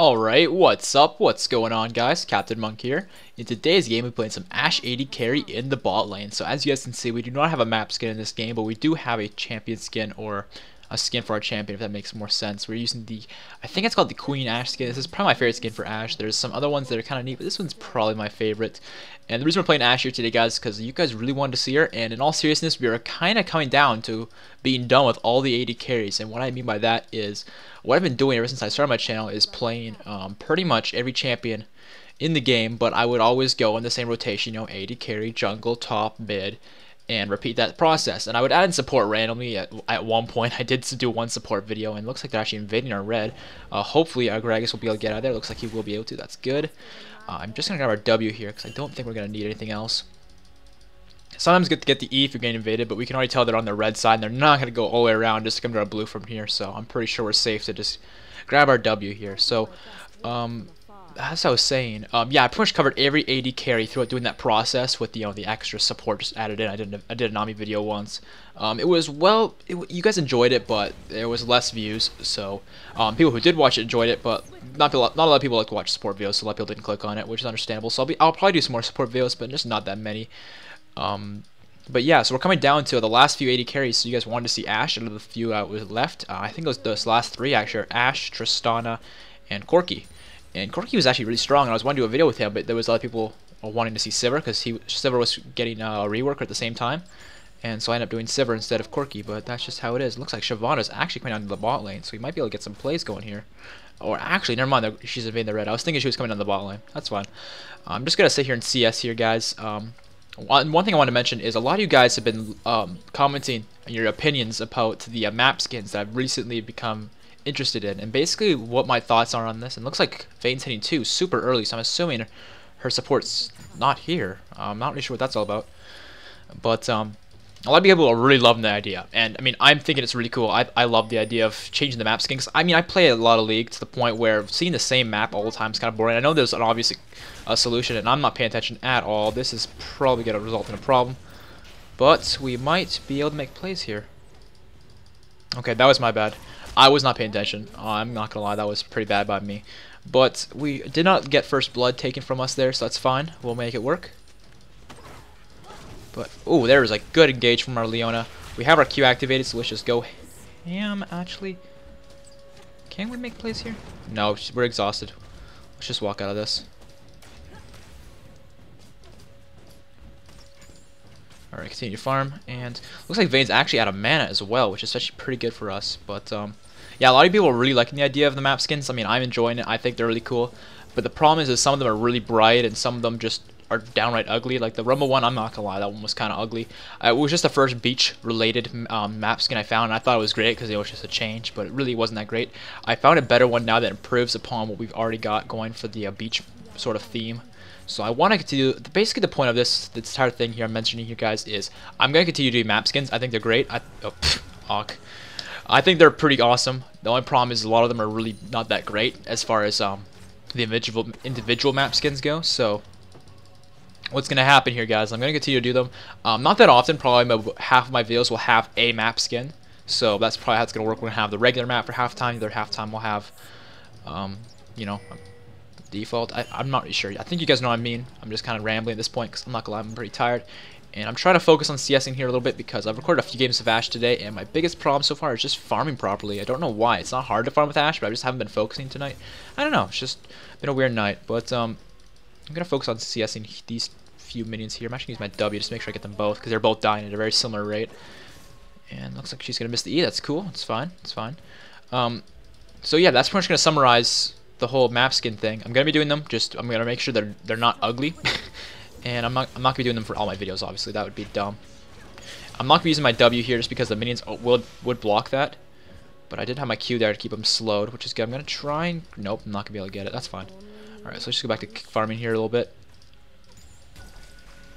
Alright, what's up? What's going on, guys? CaptainMonk here. In today's game, we're playing some Ashe AD carry in the bot lane. So as you guys can see, we do not have a map skin in this game, but we do have a champion skin, or a skin for our champion, if that makes more sense. We're using the, I think it's called the Queen Ashe skin. This is probably my favorite skin for Ashe. There's some other ones that are kind of neat, but this one's probably my favorite. And the reason we're playing Ashe here today, guys, is because you guys really wanted to see her, and in all seriousness, we are kind of coming down to being done with all the AD carries. And what I mean by that is, what I've been doing ever since I started my channel is playing pretty much every champion in the game, but I would always go in the same rotation, you know, AD carry, jungle, top, mid, and repeat that process. And I would add in support randomly. At one point, I did do one support video, and it looks like they're actually invading our red. Hopefully, our Gragas will be able to get out of there. Looks like he will be able to. That's good. I'm just going to grab our W here, because I don't think we're going to need anything else. Sometimes good to get the E if you're getting invaded, but we can already tell they're on the red side, and they're not going to go all the way around just to come to our blue from here, so I'm pretty sure we're safe to just grab our W here. So, as I was saying, yeah, I pretty much covered every AD carry throughout doing that process with the extra support just added in. I did a Nami video once. It was you guys enjoyed it, but there was less views. So people who did watch it enjoyed it, but not a lot of people like to watch support videos, so a lot of people didn't click on it, which is understandable. So I'll probably do some more support videos, but just not that many. But yeah, so we're coming down to the last few AD carries. So you guys wanted to see Ashe, out of the few was left. I think it was those last three actually are Ashe, Tristana, and Corki. And Corki was actually really strong, and I was wanting to do a video with him, but there was a lot of people wanting to see Sivir, because Sivir was getting a rework at the same time. And so I ended up doing Sivir instead of Corki, but that's just how it is. It looks like Shyvana's actually coming down to the bot lane, so we might be able to get some plays going here. Or actually, never mind, she's invading the red. I was thinking she was coming down the bot lane. That's fine. I'm just going to sit here and CS here, guys. One thing I want to mention is a lot of you guys have been commenting on your opinions about the map skins that I've recently become interested in, and basically what my thoughts are on this. And it looks like Vayne's hitting 2 super early, so I'm assuming her support's not here. I'm not really sure what that's all about, but a lot of people are really loving the idea, and I mean, I'm thinking it's really cool. I love the idea of changing the map skins. I mean, I play a lot of League to the point where seeing the same map all the time is kind of boring. I know there's an obvious solution, and I'm not paying attention at all. This is probably going to result in a problem, but we might be able to make plays here. Okay, that was my bad. I was not paying attention. I'm not gonna lie, that was pretty bad by me. But we did not get first blood taken from us there, so that's fine. We'll make it work. But oh, there was a good engage from our Leona. We have our Q activated, so let's just go ham. Actually, can we make plays here? No, we're exhausted. Let's just walk out of this. Alright, continue to farm, and looks like Vayne's actually out of mana as well, which is actually pretty good for us. But yeah, a lot of people are really liking the idea of the map skins. I mean, I'm enjoying it. I think they're really cool. But the problem is some of them are really bright, and some of them just are downright ugly. Like the Rumble one, I'm not gonna lie, that one was kind of ugly. It was just the first beach-related map skin I found, and I thought it was great because it was just a change, but it really wasn't that great. I found a better one now that improves upon what we've already got going for the beach sort of theme. So I want to continue. Basically, the point of this entire thing here I'm mentioning here, guys, is I'm going to continue doing map skins. I think they're great. I think they're pretty awesome. The only problem is a lot of them are really not that great as far as the individual map skins go. So what's going to happen here, guys, I'm going to continue to do them. Not that often. Probably half of my videos will have a map skin. So that's probably how it's going to work. We're going to have the regular map for halftime. The other halftime we'll have, you know, default. I'm not really sure. I think you guys know what I mean. I'm just kind of rambling at this point because I'm not gonna lie, I'm pretty tired. And I'm trying to focus on CSing here a little bit because I've recorded a few games of Ashe today, and my biggest problem so far is just farming properly. I don't know why. It's not hard to farm with Ashe, but I just haven't been focusing tonight. I don't know. It's just been a weird night. But I'm gonna focus on CSing these few minions here. I'm actually gonna use my W just to make sure I get them both because they're both dying at a very similar rate. And looks like she's gonna miss the E. That's cool. It's fine. It's fine. So yeah, that's pretty much gonna summarize the whole map skin thing. I'm gonna be doing them. I'm gonna make sure they're not ugly, and I'm not gonna be doing them for all my videos. Obviously, that would be dumb. I'm not gonna be using my W here just because the minions would block that. But I did have my Q there to keep them slowed, which is good. I'm gonna try and nope, I'm not gonna be able to get it. That's fine. All right, so let's just go back to farming here a little bit.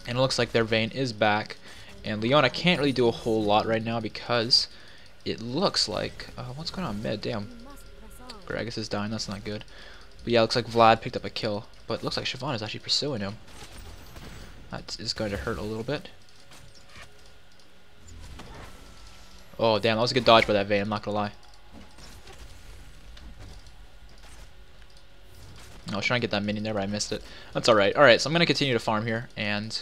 And it looks like their Vayne is back, and Leona can't really do a whole lot right now because it looks like what's going on mid? Damn. Gragas is dying, that's not good. But yeah, it looks like Vlad picked up a kill. But it looks like Shyvana is actually pursuing him. That is going to hurt a little bit. Oh, damn, that was a good dodge by that Vayne, I'm not gonna lie. I was trying to get that minion there, but I missed it. That's alright. Alright, so I'm going to continue to farm here. And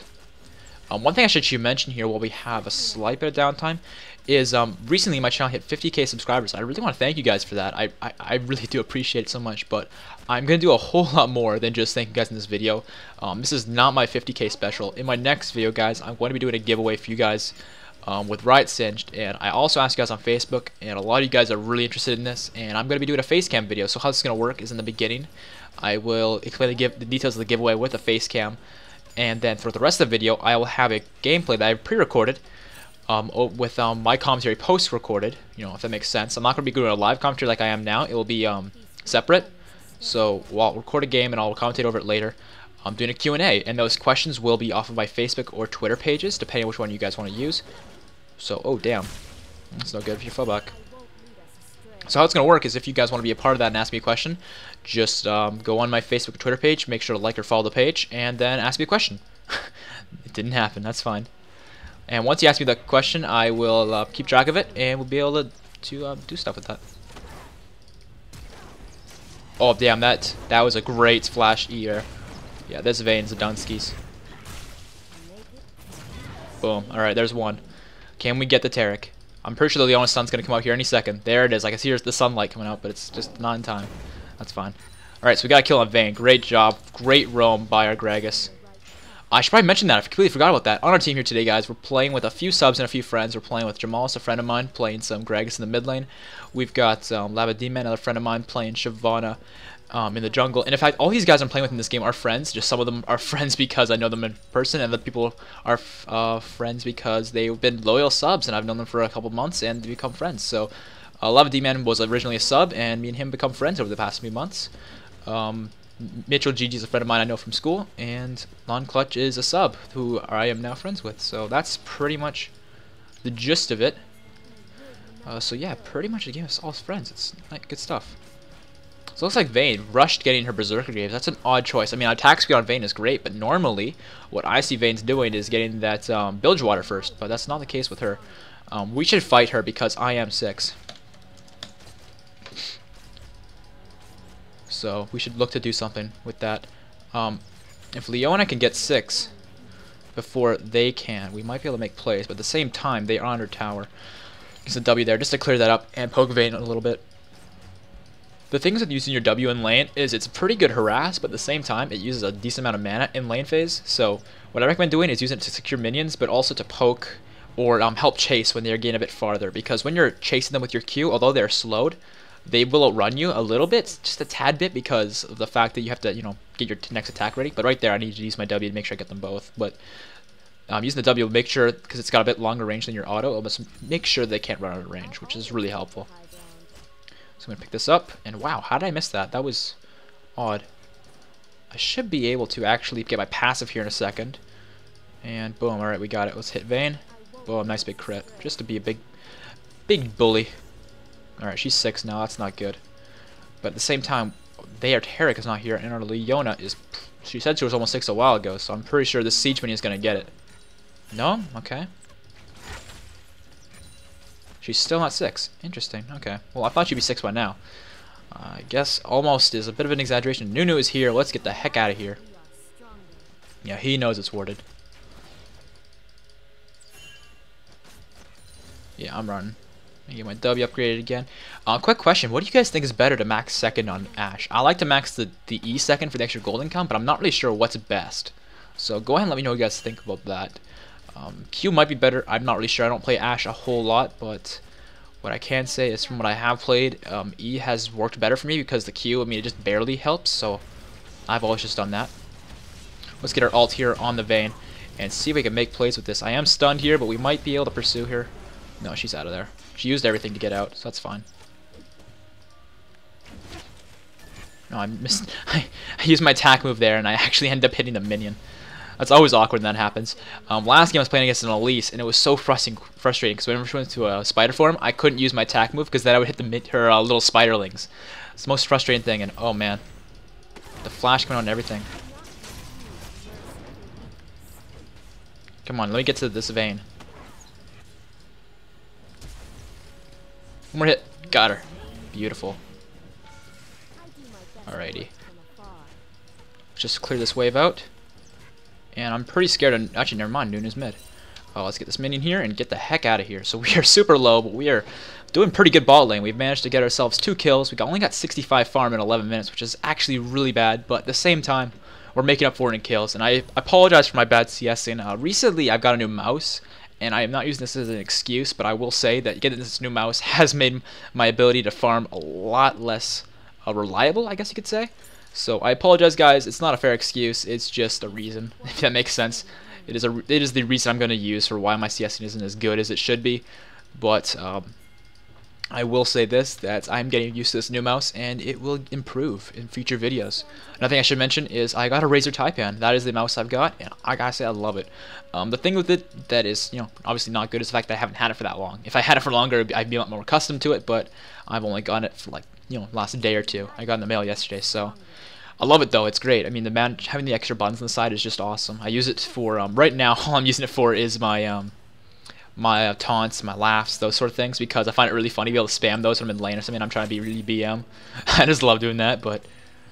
one thing I should mention here while we have a slight bit of downtime is recently my channel hit 50k subscribers. I really want to thank you guys for that. I really do appreciate it so much, but I'm going to do a whole lot more than just thank you guys in this video. This is not my 50k special. In my next video, guys, I'm going to be doing a giveaway for you guys with Riot Singed, and I also asked you guys on Facebook, and a lot of you guys are really interested in this, and I'm going to be doing a face cam video. So how this is going to work is in the beginning, I will explain the details of the giveaway with a face cam, and then for the rest of the video, I will have a gameplay that I've pre-recorded with my commentary post-recorded, you know, if that makes sense. I'm not going to be doing a live commentary like I am now. It will be separate. So I'll record a game and I'll commentate over it later. I'm doing a Q&A, and those questions will be off of my Facebook or Twitter pages, depending on which one you guys want to use. So, oh damn, that's no good for your fullback. So how it's going to work is if you guys want to be a part of that and ask me a question, just go on my Facebook or Twitter page, make sure to like or follow the page, and then ask me a question. It didn't happen, that's fine. And once you ask me the question, I will keep track of it, and we'll be able to do stuff with that. Oh damn, that was a great flash E there. Yeah, this Vayne's a Dunskies. Boom. Alright, there's one. Can we get the Taric? I'm pretty sure the Leona stun's going to come out here any second. There it is. I can see the sunlight coming out, but it's just not in time. That's fine. Alright, so we got a kill on Vayne. Great job. Great roam by our Gragas. I should probably mention that. I completely forgot about that. On our team here today, guys, we're playing with a few subs and a few friends. We're playing with Jamal's a friend of mine, playing some Gragas in the mid lane. We've got Labadima, another friend of mine, playing Shyvana in the jungle. And in fact, all these guys I'm playing with in this game are friends. Just some of them are friends because I know them in person, and the people are friends because they've been loyal subs, and I've known them for a couple months and become friends. So Labadima was originally a sub, and me and him become friends over the past few months. Mitchell Gigi is a friend of mine I know from school, and Non-Clutch is a sub who I am now friends with. So that's pretty much the gist of it. So yeah, pretty much the game is all friends. It's like good stuff. So it looks like Vayne rushed getting her Berserker Graves. That's an odd choice. I mean, attack speed on Vayne is great, but normally what I see Vayne's doing is getting that Bilge Water first, but that's not the case with her. We should fight her because I am 6. So we should look to do something with that. If Leona can get 6 before they can, we might be able to make plays, but at the same time, they are under tower. It's a W there, just to clear that up and poke Vayne a little bit. The things with using your W in lane is it's pretty good harass, but at the same time, it uses a decent amount of mana in lane phase. So what I recommend doing is using it to secure minions, but also to poke or help chase when they're getting a bit farther. Because when you're chasing them with your Q, although they're slowed, they will outrun you a little bit, just a tad bit, because of the fact that you have to, you know, get your next attack ready. But right there, I need to use my W to make sure I get them both. But using the W will make sure, because it's got a bit longer range than your auto, it'll just make sure they can't run out of range, which is really helpful. So I'm going to pick this up, and wow, how did I miss that? That was odd. I should be able to actually get my passive here in a second. And boom, alright, we got it. Let's hit Vayne. Boom, nice big crit. Just to be a big bully. Alright, she's 6 now, that's not good. But at the same time, their Taric is not here, and our Leona is... She said she was almost 6 a while ago, so I'm pretty sure this Siege minion is going to get it. No? Okay. She's still not 6. Interesting. Okay. Well, I thought she'd be 6 by now. I guess almost is a bit of an exaggeration. Nunu is here. Let's get the heck out of here. Yeah, he knows it's warded. Yeah, I'm running. I get my W upgraded again. Quick question. What do you guys think is better to max second on Ashe? I like to max the E second for the extra golden count, but I'm not really sure what's best. So go ahead and let me know what you guys think about that. Q might be better. I'm not really sure. I don't play Ashe a whole lot, but what I can say is from what I have played, E has worked better for me because the Q, I mean, it just barely helps, so I've always just done that. Let's get our ult here on the Vayne and see if we can make plays with this. I am stunned here, but we might be able to pursue her. No, she's out of there. She used everything to get out, so that's fine. No, I missed. I used my attack move there, and I actually ended up hitting the minion. That's always awkward when that happens. Last game I was playing against an Elise, and it was so frustrating because whenever she went to a spider form, I couldn't use my attack move because then I would hit her little spiderlings. It's the most frustrating thing, and oh man, the flash coming on and everything. Come on, let me get to this Vayne. One more hit. Got her. Beautiful. Alrighty. just clear this wave out. And I'm pretty scared of... Actually, never mind. Nunu's mid. Oh, let's get this minion here and get the heck out of here. So we are super low, but we are doing pretty good bot lane. We've managed to get ourselves 2 kills. Only got 65 farm in 11 minutes, which is actually really bad. But at the same time, we're making up for it in kills. And I apologize for my bad CSing. Recently, I've got a new mouse. And I am not using this as an excuse, but I will say that getting this new mouse has made my ability to farm a lot less reliable, I guess you could say. So I apologize, guys. It's not a fair excuse. It's just a reason, if that makes sense. It is the reason I'm going to use for why my CSing isn't as good as it should be. But I will say this, that I'm getting used to this new mouse, and it will improve in future videos. Another thing I should mention is I got a Razer Taipan. That is the mouse I've got, and I gotta say I love it. The thing with it that is, obviously not good is the fact that I haven't had it for that long. If I had it for longer, I'd be a lot more accustomed to it, but I've only gotten it for last day or two. I got it in the mail yesterday, so I love it though. It's great. I mean, having the extra buttons on the side is just awesome. I use it for right now. All I'm using it for is my my taunts, my laughs, those sort of things, because I find it really funny to be able to spam those when I'm in lane or something. I'm trying to be really BM. I just love doing that, but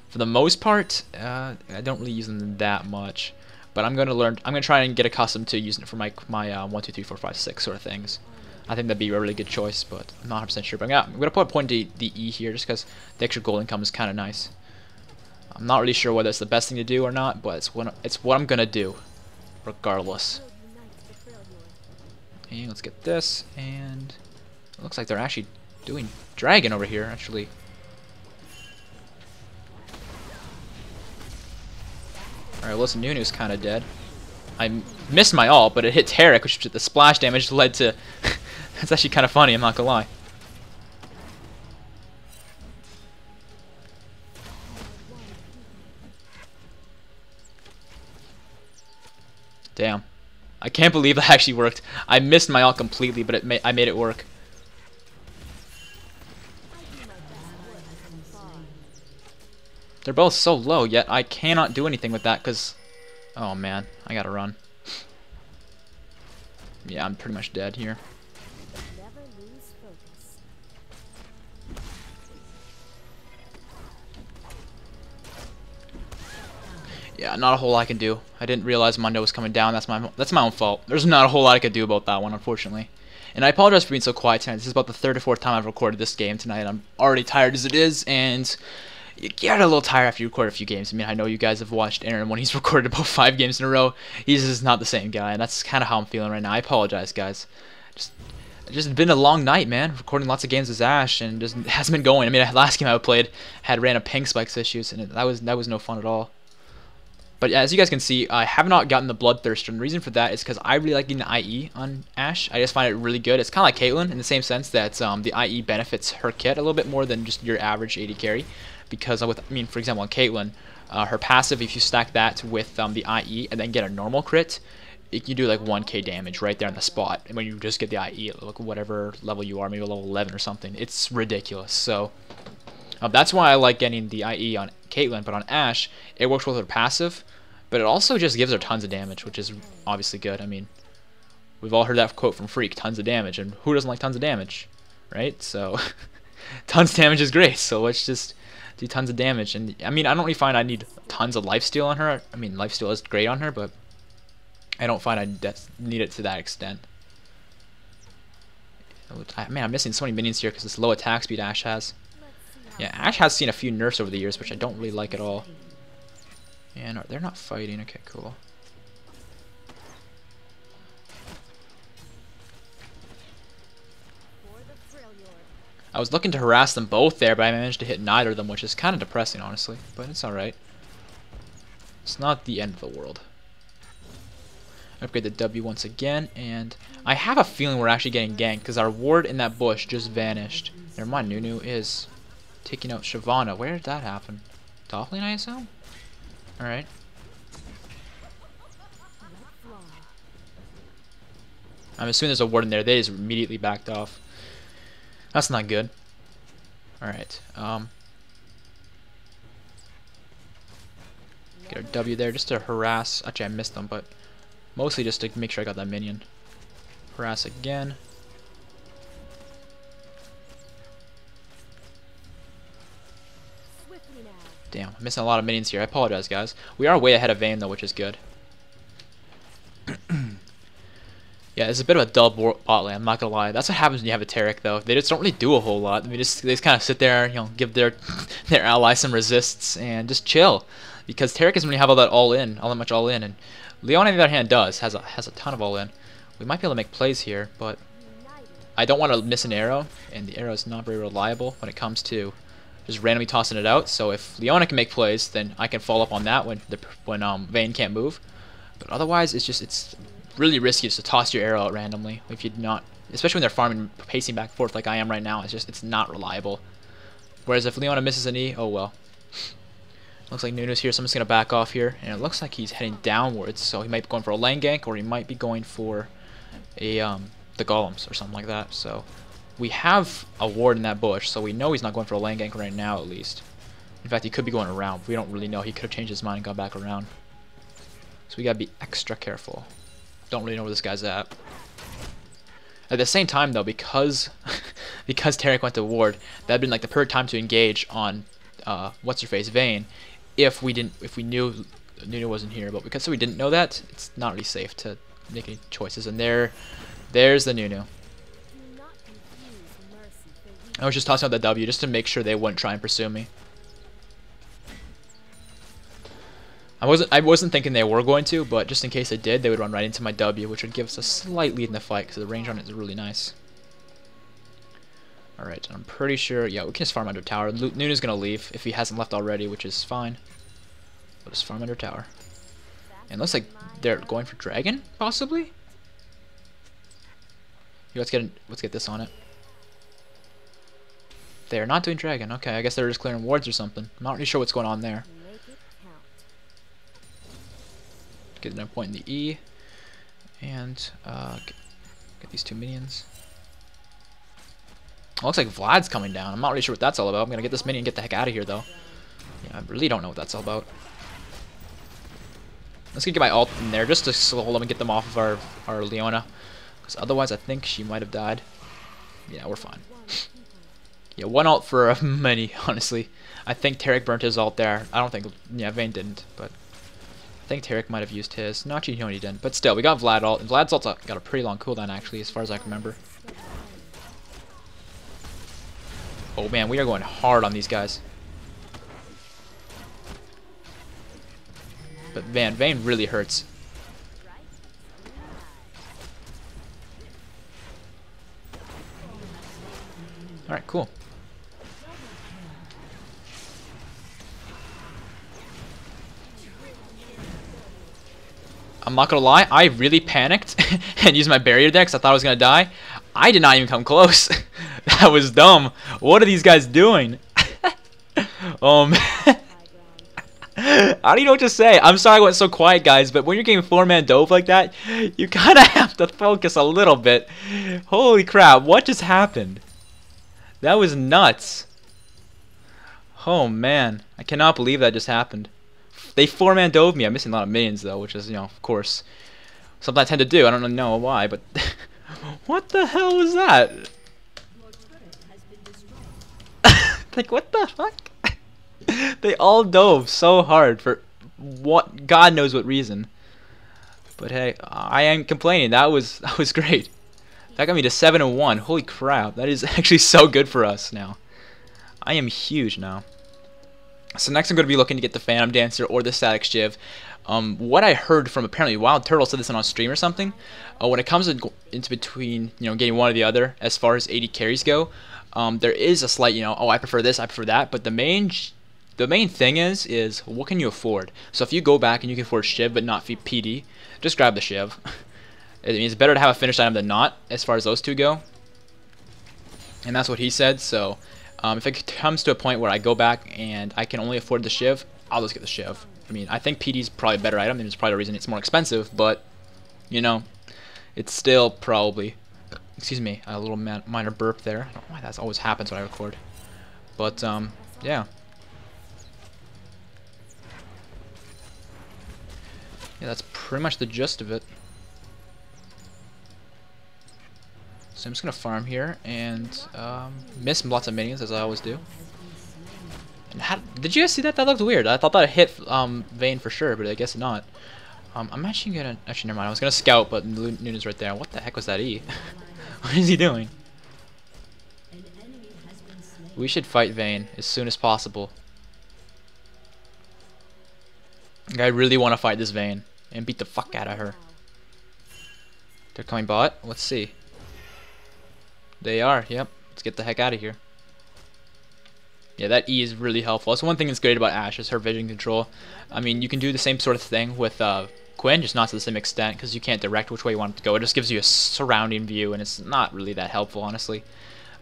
for the most part, I don't really use them that much. But I'm gonna try and get accustomed to using it for my 1, 2, 3, 4, 5, 6 sort of things. I think that'd be a really good choice, but I'm not 100% sure. But yeah, I'm gonna put a point to the E here just because the extra gold income is kind of nice. I'm not really sure whether it's the best thing to do or not, but it's what I'm gonna do, regardless. And let's get this, and it looks like they're actually doing dragon over here, actually. Alright, well, this Nunu's kind of dead. I missed my ult, but it hit Tarek, which the splash damage led to... That's actually kind of funny, I'm not gonna lie. Damn. I can't believe that actually worked. I missed my ult completely, but I made it work. They're both so low, yet I cannot do anything with that because... Oh man, I gotta run. Yeah, I'm pretty much dead here. Yeah, not a whole lot I can do. I didn't realize Mundo was coming down. That's my own fault. There's not a whole lot I could do about that one, unfortunately. And I apologize for being so quiet tonight. This is about the 3rd or 4th time I've recorded this game tonight. I'm already tired as it is, and you get a little tired after you record a few games. I mean, I know you guys have watched Aaron when he's recorded about 5 games in a row. He's just not the same guy, and that's kind of how I'm feeling right now. I apologize, guys. Just been a long night, man. Recording lots of games with Ashe, and just hasn't been going. I mean, last game I played had random ping spikes issues, and that was no fun at all. But as you guys can see, I have not gotten the Bloodthirster, and the reason for that is because I really like getting the IE on Ashe. I just find it really good. It's kind of like Caitlyn in the same sense that the IE benefits her kit a little bit more than just your average AD carry. Because, for example, on Caitlyn, her passive, if you stack that with the IE and then get a normal crit, it can do like 1k damage right there on the spot. And when you just get the IE at whatever level you are, maybe level 11 or something, it's ridiculous. So that's why I like getting the IE on Caitlyn, but on Ashe, it works with her passive, but it also just gives her tons of damage, which is obviously good. I mean, we've all heard that quote from Freak, tons of damage, and who doesn't like tons of damage, right? So, tons of damage is great, so let's just do tons of damage. And, I mean, I don't really find I need tons of lifesteal on her. I mean, lifesteal is great on her, but I don't find I need it to that extent. Man, I'm missing so many minions here because this low attack speed Ashe has. Yeah, Ashe has seen a few nerfs over the years, which I don't really like at all. And they're not fighting. Okay, cool. I was looking to harass them both there, but I managed to hit neither of them, which is kind of depressing, honestly. But it's alright. It's not the end of the world. Upgrade the W once again, and I have a feeling we're actually getting ganked because our ward in that bush just vanished. Never mind, Nunu is taking out Shyvana. Where did that happen? Top lane, I assume? Alright. I'm assuming there's a ward in there. They just immediately backed off. That's not good. Alright. Get a W there just to harass. Actually, I missed them, but mostly just to make sure I got that minion. Harass again. Damn, I'm missing a lot of minions here. I apologize, guys. We are way ahead of Vayne, though, which is good. Yeah, it's a bit of a dull bot lane, I'm not gonna lie. That's what happens when you have a Taric, though. They just don't really do a whole lot. They just kind of sit there, you know, give their their ally some resists and just chill. Because Taric doesn't really have all that much all in, and Leon on the other hand does, has a ton of all in. We might be able to make plays here, but I don't want to miss an arrow, and the arrow is not very reliable when it comes to just randomly tossing it out. So if Leona can make plays, then I can follow up on that when Vayne can't move. But otherwise, it's really risky just to toss your arrow out randomly if you're not, especially when they're farming, pacing back and forth like I am right now. It's not reliable. Whereas if Leona misses an E, oh well. Looks like Nunu's here, so I'm just gonna back off here, and it looks like he's heading downwards. So he might be going for a lane gank, or he might be going for a the golems or something like that. So we have a ward in that bush, so we know he's not going for a lane gank right now at least. In fact, he could be going around. We don't really know. He could have changed his mind and gone back around. So we gotta be extra careful. Don't really know where this guy's at. At the same time, though, because because Taric went to ward, that'd been like the perfect time to engage on what's her face Vayne, if we knew Nunu wasn't here. But because we didn't know that, it's not really safe to make any choices. And there's the Nunu. I was just tossing out the W just to make sure they wouldn't try and pursue me. I wasn't thinking they were going to, but just in case they did, they would run right into my W, which would give us a slight lead in the fight, because the range on it is really nice. Alright, I'm pretty sure, yeah, we can just farm under tower. Nunu's going to leave, if he hasn't left already, which is fine. We'll just farm under tower. And it looks like they're going for dragon, possibly? Here, let's get this on it. They're not doing dragon, okay, I guess they're just clearing wards or something. I'm not really sure what's going on there. Get another point in the E, and get these two minions. It looks like Vlad's coming down. I'm not really sure what that's all about. I'm gonna get this minion and get the heck out of here, though. Yeah, I really don't know what that's all about. Let's get my ult in there just to slow them and get them off of our Leona, because otherwise I think she might have died. Yeah, we're fine. Yeah, one ult for many, honestly. I think Taric burnt his ult there. I don't think, yeah, Vayne didn't, but I think Taric might have used his. No, actually, no, he didn't. But still, we got Vlad ult, and Vlad's ult's got a pretty long cooldown, actually, as far as I can remember. Oh man, we are going hard on these guys. But man, Vayne really hurts. Alright, cool. I'm not gonna lie, I really panicked and used my barrier there because I thought I was gonna die. I did not even come close. That was dumb. What are these guys doing? I don't even know what to say. I'm sorry I went so quiet, guys, but when you're getting 4-man dove like that, you kind of have to focus a little bit. Holy crap, what just happened? That was nuts. Oh man, I cannot believe that just happened. They 4-man dove me. I'm missing a lot of minions though, which is, you know, of course, something I tend to do. I don't know why, but what the hell was that? Like, what the fuck? They all dove so hard for what God knows what reason. But hey, I ain't complaining. That was great. That got me to 7-1. Holy crap! That is actually so good for us now. I am huge now. So next I'm going to be looking to get the Phantom Dancer or the Static Shiv. What I heard from apparently Wild Turtle said this on stream or something. When it comes into between, you know, getting one or the other as far as AD carries go, there is a slight, you know, oh, I prefer this, I prefer that. But the main thing is what can you afford? So if you go back and you can afford Shiv but not PD, just grab the Shiv. I mean, it's better to have a finished item than not as far as those two go. And that's what he said. So if it comes to a point where I go back and I can only afford the Shiv, I'll just get the Shiv. I mean, I think PD's probably a better item, and it's probably the reason it's more expensive, but, you know, it's still probably, excuse me, a little minor burp there. I don't know why that always happens when I record. But, yeah. Yeah, that's pretty much the gist of it. So I'm just going to farm here and miss lots of minions, as I always do. And Did you guys see that? That looked weird. I thought that hit Vayne for sure, but I guess not. I'm actually gonna... Actually, never mind. I was gonna scout, but Nuna's right there. What the heck was that E? What is he doing? We should fight Vayne as soon as possible. I really want to fight this Vayne and beat the fuck out of her. They're coming bot. Let's see. They are. Yep. Let's get the heck out of here. Yeah, that E is really helpful. That's one thing that's great about Ashe is her vision control. I mean, you can do the same sort of thing with Quint, just not to the same extent because you can't direct which way you want it to go. It just gives you a surrounding view, and it's not really that helpful, honestly.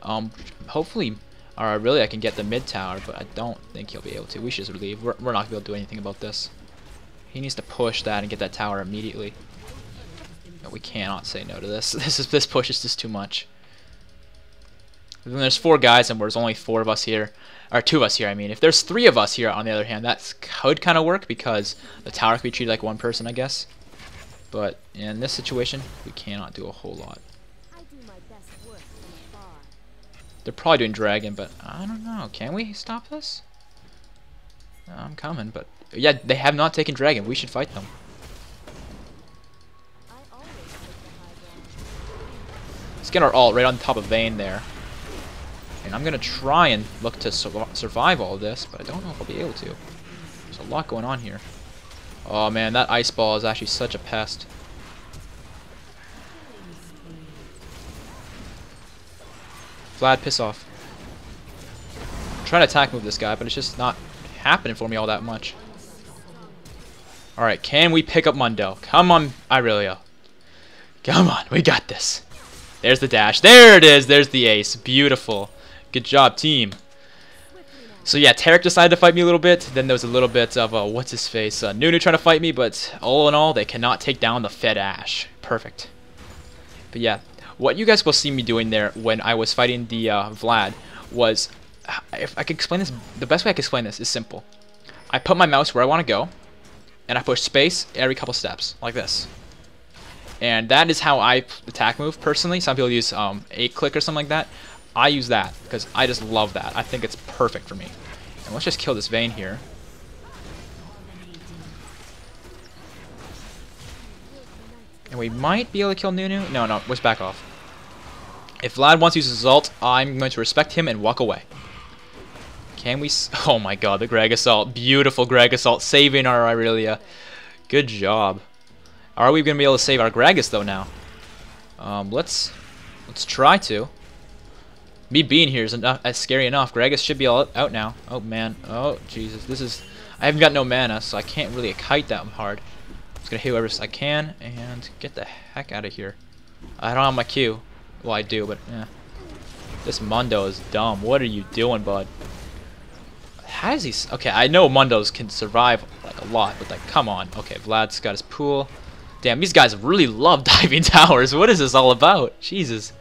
Hopefully, or really, I can get the mid tower, but I don't think he'll be able to. We should just leave. We're not gonna be able to do anything about this. He needs to push that and get that tower immediately. No, we cannot say no to this. This push is just too much. And then there's 4 guys, and there's only 4 of us here. Or 2 of us here, I mean. If there's 3 of us here, on the other hand, that could kind of work because the tower could be treated like 1 person, I guess. But in this situation, we cannot do a whole lot. They're probably doing dragon, but I don't know. Can we stop this? No, I'm coming, but yeah, they have not taken dragon. We should fight them. Let's get our ult right on top of Vayne there. And I'm gonna try and look to survive all of this, but I don't know if I'll be able to. There's a lot going on here. Oh man, that ice ball is actually such a pest. Vlad, piss off. I'm trying to attack move this guy, but it's just not happening for me all that much. Alright, can we pick up Mundo? Come on, Irelia. Come on, we got this. There's the dash. There it is. There's the ace. Beautiful. Good job, team. So yeah, Tarek decided to fight me a little bit. Then there was a little bit of, what's his face? Nunu trying to fight me, but all in all, they cannot take down the Fed Ashe. Perfect. But yeah, what you guys will see me doing there when I was fighting the Vlad was, if I could explain this, the best way I can explain this is simple. I put my mouse where I want to go, and I push space every couple steps, like this. And that is how I attack move, personally. Some people use 8-click or something like that. I use that, because I just love that. I think it's perfect for me. And let's just kill this Vayne here. And we might be able to kill Nunu. No, let's back off. If Vlad wants to use his ult, I'm going to respect him and walk away. Can we... Oh my god, the Greg Assault. Beautiful Greg Assault, saving our Irelia. Good job. Are we going to be able to save our Gragas, though, now? Let's try to. Me being here is scary enough. Gragas should be all out now. Oh, man. Oh, Jesus. This is... I haven't got no mana, so I can't really kite that hard. I'm just going to hit whoever I can and get the heck out of here. I don't have my Q. Well, I do, but, yeah. This Mundo is dumb. What are you doing, bud? How does he... Okay, I know Mundos can survive, like, a lot, but, like, come on. Okay, Vlad's got his pool. Damn, these guys really love diving towers. What is this all about? Jesus.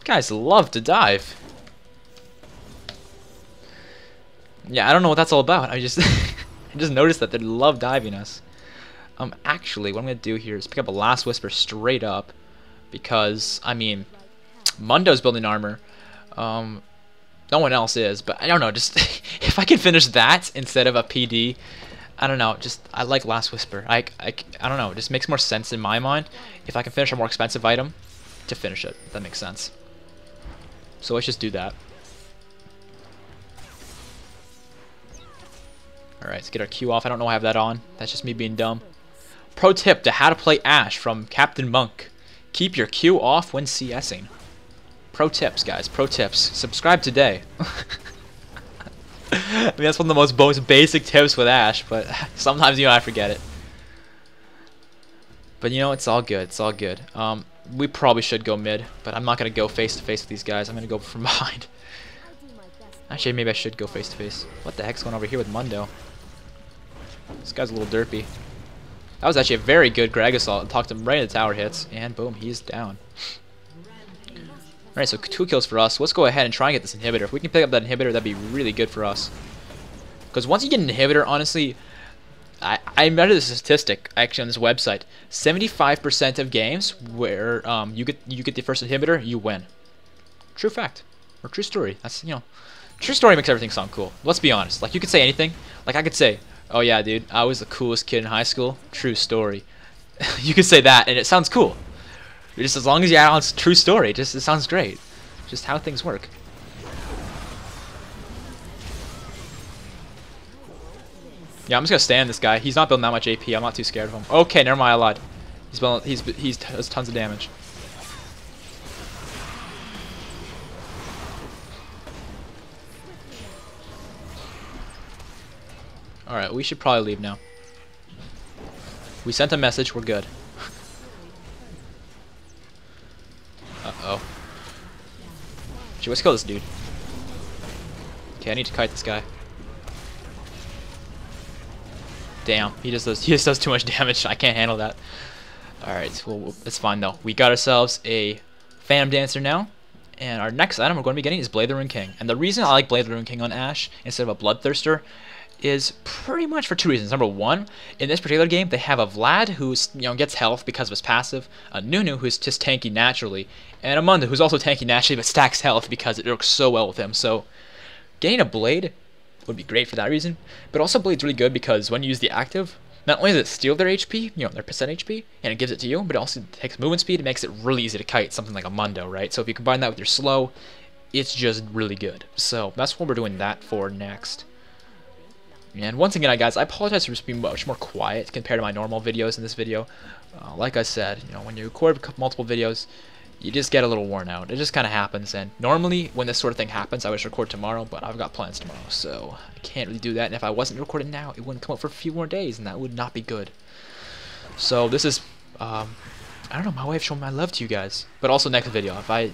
Guys love to dive. Yeah, I don't know what that's all about. I just I just noticed that they love diving us. Actually, what I'm gonna do here is pick up a Last Whisper straight up, because I mean, Mundo's building armor. No one else is, but I don't know. Just if I can finish that instead of a PD, I don't know. Just I like Last Whisper. I don't know. It just makes more sense in my mind if I can finish a more expensive item to finish it. If that makes sense. So let's just do that. Alright, let's get our Q off. I don't know why I have that on. That's just me being dumb. Pro tip to how to play Ashe from CaptainMonk. Keep your Q off when CSing. Pro tips, guys. Pro tips. Subscribe today. I mean, that's one of the most basic tips with Ashe, but sometimes, you know, I forget it. But, you know, it's all good. It's all good. We probably should go mid, but I'm not going to go face-to-face with these guys. I'm going to go from behind. Actually, maybe I should go face-to-face. What the heck's going over here with Mundo? This guy's a little derpy. That was actually a very good Greg Assault. Talked him right in the tower hits, and boom, he's down. Alright, so 2 kills for us. Let's go ahead and try and get this inhibitor. If we can pick up that inhibitor, that'd be really good for us. Because once you get an inhibitor, honestly... I read a statistic actually on this website. 75% of games where you get the first inhibitor, you win. True fact or true story. That's, you know, True story makes everything sound cool. Let's be honest. Like, you could say anything. Like, I could say, oh yeah, dude, I was the coolest kid in high school. True story. You could say that, and it sounds cool. Just as long as you add on true story, it sounds great. Just how things work. Yeah, I'm just gonna stand this guy. He's not building that much AP. I'm not too scared of him. Okay, never mind. I lied. He does tons of damage. All right, we should probably leave now. We sent a message. We're good. Uh-oh. Let's kill this dude. Okay, I need to kite this guy. Damn, he just does too much damage. I can't handle that. Alright, well, it's fine though. We got ourselves a Phantom Dancer now. And our next item we're going to be getting is Blade the Rune King. And the reason I like Blade the Rune King on Ashe instead of a Bloodthirster is pretty much for two reasons. Number one, in this particular game, they have a Vlad who's gets health because of his passive, a Nunu who's just tanky naturally, and a Munda who's also tanky naturally but stacks health because it works so well with him. So getting a Blade would be great for that reason, but also Blade's really good because when you use the active, not only does it steal their HP, their percent HP, and it gives it to you, but it also takes movement speed. It makes it really easy to kite something like a Mundo, right? So if you combine that with your slow, it's just really good. So that's what we're doing that for next. And once again, guys, I apologize for just being much more quiet compared to my normal videos in this video. Like I said, when you record multiple videos, you just get a little worn out. It just kind of happens, and normally when this sort of thing happens, I would record tomorrow, but I've got plans tomorrow, so I can't really do that, and if I wasn't recording now, it wouldn't come out for a few more days, and that would not be good. So this is, I don't know, my way of showing my love to you guys. But also next video, I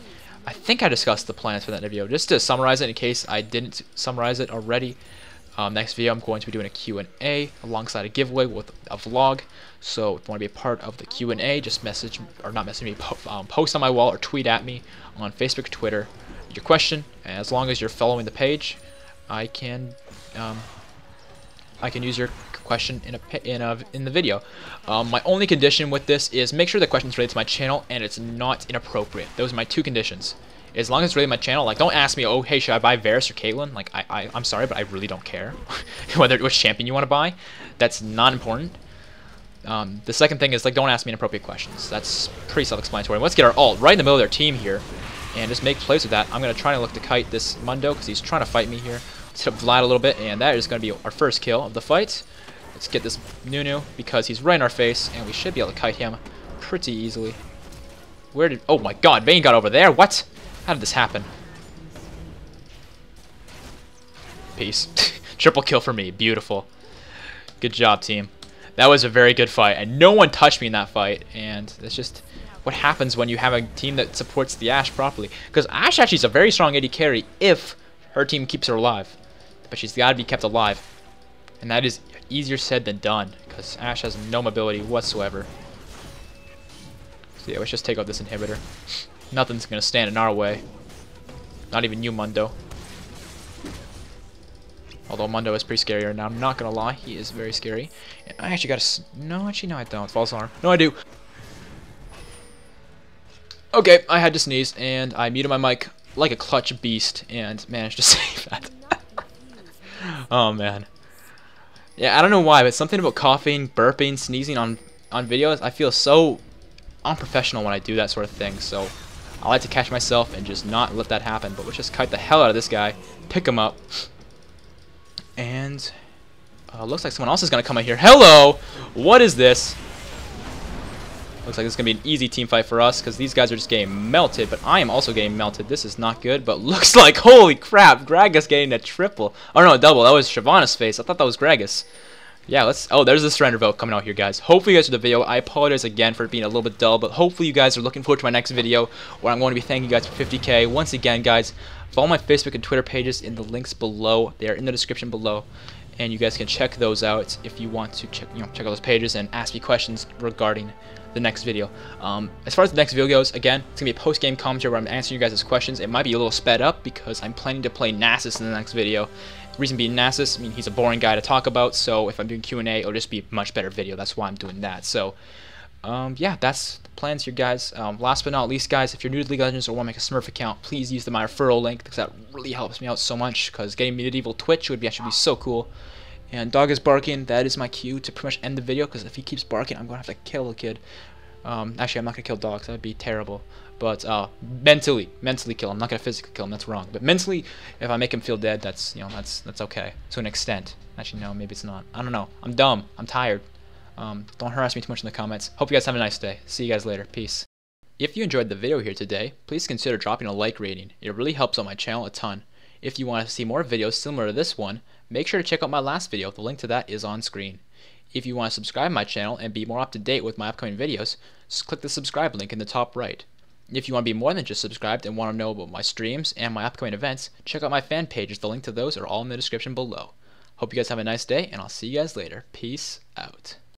think I discussed the plans for that video. Just to summarize it in case I didn't summarize it already, next video I'm going to be doing a Q&A alongside a giveaway with a vlog. So if you want to be a part of the Q&A, just message, or not message me, post on my wall or tweet at me on Facebook or Twitter your question. And as long as you're following the page, I can use your question in the video. My only condition with this is make sure the question's related to my channel and it's not inappropriate. Those are my two conditions. As long as it's related to my channel, like, don't ask me, oh, hey, should I buy Varus or Caitlyn? Like, I'm sorry, but I really don't care which champion you want to buy. That's not important. The second thing is, like, don't ask me inappropriate questions. That's pretty self-explanatory. Let's get our ult right in the middle of their team here and just make plays with that. I'm going to try to look to kite this Mundo because he's trying to fight me here. Let's hit up Vlad a little bit, and that is going to be our first kill of the fight. Let's get this Nunu because he's right in our face, and we should be able to kite him pretty easily. Oh my god, Vayne got over there. What? How did this happen? Peace. Triple kill for me. Beautiful. Good job, team. That was a very good fight, and no one touched me in that fight, and that's just what happens when you have a team that supports the Ashe properly. Because Ashe actually is a very strong AD carry if her team keeps her alive. But she's got to be kept alive. And that is easier said than done, because Ashe has no mobility whatsoever. So yeah, let's just take out this inhibitor. Nothing's going to stand in our way. Not even you, Mundo. Although Mundo is pretty scary right now. I'm not going to lie. He is very scary. And I actually got a... No, actually, no, I don't. False alarm. No, I do. Okay, I had to sneeze, and I muted my mic like a clutch beast and managed to save that. Oh, man. Yeah, I don't know why, but something about coughing, burping, sneezing on videos, I feel so unprofessional when I do that sort of thing, so I like to catch myself and just not let that happen. But let's just kite the hell out of this guy, pick him up, and looks like someone else is going to come in here. Hello! What is this? Looks like this is going to be an easy team fight for us because these guys are just getting melted, but I am also getting melted. This is not good, but looks like, holy crap, Gragas getting a triple. Oh, no, a double. That was Shyvana's face. I thought that was Gragas. Yeah, let's... Oh, there's the surrender vote coming out here, guys. Hopefully you guys enjoyed the video. I apologize again for it being a little bit dull, but hopefully you guys are looking forward to my next video where I'm going to be thanking you guys for 50K. Once again, guys, follow my Facebook and Twitter pages in the links below. They are in the description below, and you guys can check those out if you want to check out those pages and ask me questions regarding the next video. As far as the next video goes, again, it's gonna be a post-game commentary where I'm answering you guys' questions. It might be a little sped up because I'm planning to play Nasus in the next video. Reason being, Nasus, I mean, he's a boring guy to talk about, so if I'm doing Q&A, it'll just be a much better video. That's why I'm doing that. So, yeah, that's plans here, guys. Last but not least, guys, if you're new to League of Legends or want to make a Smurf account, please use my referral link because that really helps me out so much. Because getting medieval Twitch would actually be so cool. And dog is barking. That is my cue to pretty much end the video because if he keeps barking, I'm gonna have to kill the kid. Actually, I'm not gonna kill dogs. That'd be terrible. But mentally kill him. I'm not gonna physically kill him. That's wrong. But mentally, if I make him feel dead, that's that's okay to an extent. Actually, no, maybe it's not. I don't know. I'm dumb. I'm tired. Don't harass me too much in the comments. Hope you guys have a nice day. See you guys later. Peace. If you enjoyed the video here today, please consider dropping a like rating. It really helps out my channel a ton. If you want to see more videos similar to this one, make sure to check out my last video. The link to that is on screen. If you want to subscribe to my channel and be more up to date with my upcoming videos, just click the subscribe link in the top right. If you want to be more than just subscribed and want to know about my streams and my upcoming events, check out my fan pages. The link to those are all in the description below. Hope you guys have a nice day, and I'll see you guys later. Peace out.